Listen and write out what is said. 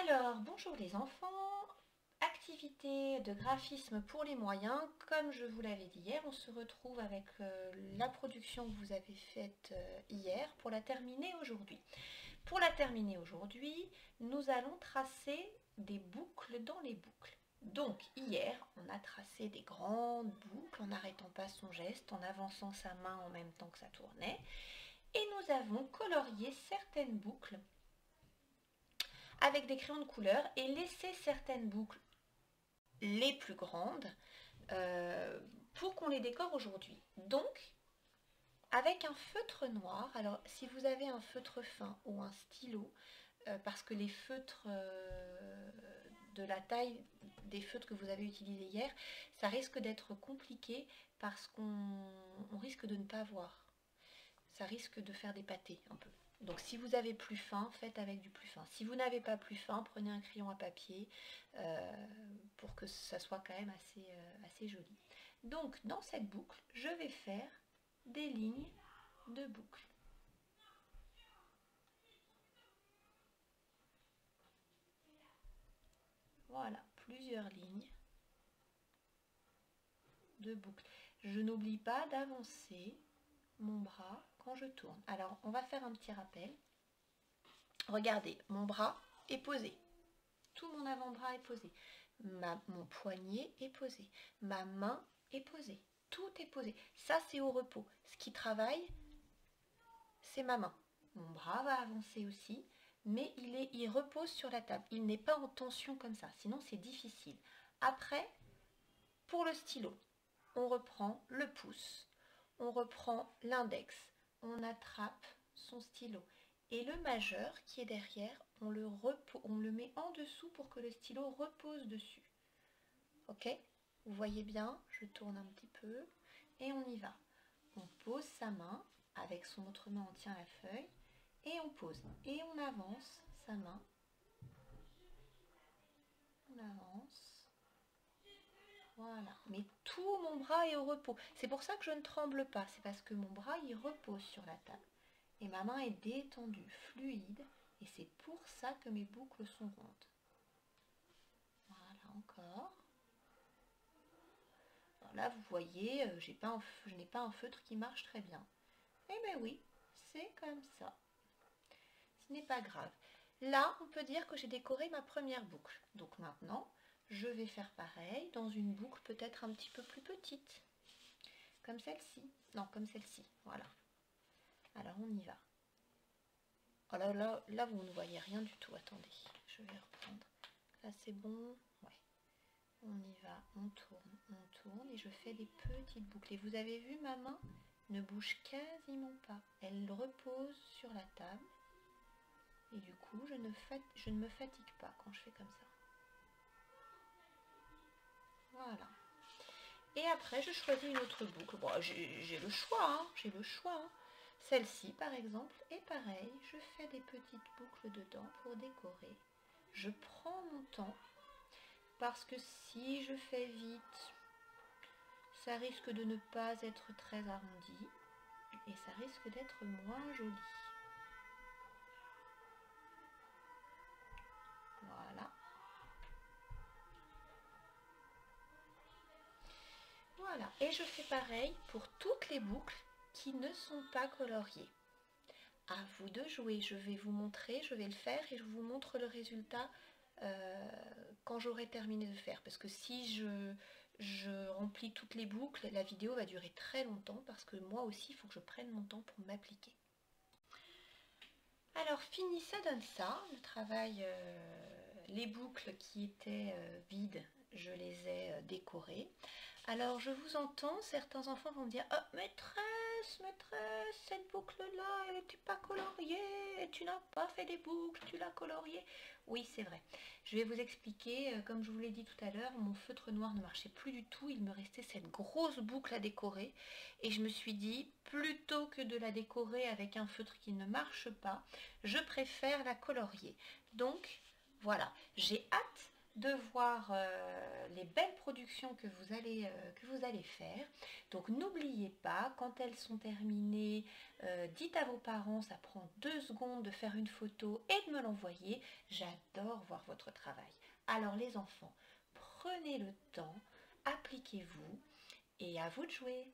Alors, bonjour les enfants, activité de graphisme pour les moyens. Comme je vous l'avais dit hier, on se retrouve avec la production que vous avez faite hier pour la terminer aujourd'hui. Pour la terminer aujourd'hui, nous allons tracer des boucles dans les boucles. Donc hier, on a tracé des grandes boucles en n'arrêtant pas son geste, en avançant sa main en même temps que ça tournait. Et nous avons colorié certaines boucles avec des crayons de couleur et laisser certaines boucles les plus grandes pour qu'on les décore aujourd'hui. Donc, avec un feutre noir, alors si vous avez un feutre fin ou un stylo, parce que les feutres de la taille des feutres que vous avez utilisés hier, ça risque d'être compliqué parce qu'on risque de ne pas voir. Ça risque de faire des pâtés un peu. Donc si vous avez plus fin, faites avec du plus fin. Si vous n'avez pas plus fin, prenez un crayon à papier pour que ça soit quand même assez joli. Donc dans cette boucle, je vais faire des lignes de boucle. Voilà, plusieurs lignes de boucle. Je n'oublie pas d'avancer mon bras quand je tourne. Alors on va faire un petit rappel. Regardez, mon bras est posé. Tout mon avant-bras est posé. Mon poignet est posé. Ma main est posée. Tout est posé. Ça, c'est au repos. Ce qui travaille, c'est ma main. Mon bras va avancer aussi, mais il repose sur la table. Il n'est pas en tension comme ça, sinon c'est difficile. Après, pour le stylo, on reprend le pouce, on reprend l'index, on attrape son stylo. Et le majeur qui est derrière, on le met en dessous pour que le stylo repose dessus. Ok? Vous voyez bien, je tourne un petit peu et on y va. On pose sa main, avec son autre main on tient la feuille et on pose. Et on avance sa main. On avance. Voilà. Mais tout mon bras est au repos. C'est pour ça que je ne tremble pas. C'est parce que mon bras il repose sur la table. Et ma main est détendue, fluide, et c'est pour ça que mes boucles sont rondes. Voilà, encore. Alors là, vous voyez, je n'ai pas un feutre qui marche très bien. Eh bien oui, c'est comme ça. Ce n'est pas grave. Là, on peut dire que j'ai décoré ma première boucle. Donc maintenant, je vais faire pareil dans une boucle peut-être un petit peu plus petite. Comme celle-ci. Non, comme celle-ci. Voilà. Alors, on y va. Oh là, vous ne voyez rien du tout. Attendez, je vais reprendre. Là, c'est bon. Ouais. On y va, on tourne et je fais des petites boucles. Et vous avez vu, ma main ne bouge quasiment pas. Elle repose sur la table. Et du coup, je ne me fatigue pas quand je fais comme ça. Voilà. Et après, je choisis une autre boucle. Bon, j'ai le choix, hein, j'ai le choix. Hein. Celle-ci, par exemple, est pareil. Je fais des petites boucles dedans pour décorer. Je prends mon temps parce que si je fais vite, ça risque de ne pas être très arrondi et ça risque d'être moins joli. Voilà. Voilà. Et je fais pareil pour toutes les boucles qui ne sont pas coloriées. À vous de jouer. Je vais vous montrer, je vais le faire et je vous montre le résultat quand j'aurai terminé de faire. Parce que si je remplis toutes les boucles, la vidéo va durer très longtemps parce que moi aussi, il faut que je prenne mon temps pour m'appliquer. Alors, fini, ça donne ça. Le travail, les boucles qui étaient vides, je les ai décorées. Alors, je vous entends, certains enfants vont me dire « Oh, maîtresse, cette boucle-là, elle n'était pas coloriée, tu n'as pas fait des boucles, tu l'as coloriée. » Oui, c'est vrai. Je vais vous expliquer, comme je vous l'ai dit tout à l'heure, mon feutre noir ne marchait plus du tout, il me restait cette grosse boucle à décorer. Et je me suis dit, plutôt que de la décorer avec un feutre qui ne marche pas, je préfère la colorier. Donc, voilà, j'ai hâte de voir les belles productions que vous allez faire. Donc n'oubliez pas, quand elles sont terminées, dites à vos parents, ça prend 2 secondes de faire une photo et de me l'envoyer. J'adore voir votre travail. Alors les enfants, prenez le temps, appliquez-vous et à vous de jouer.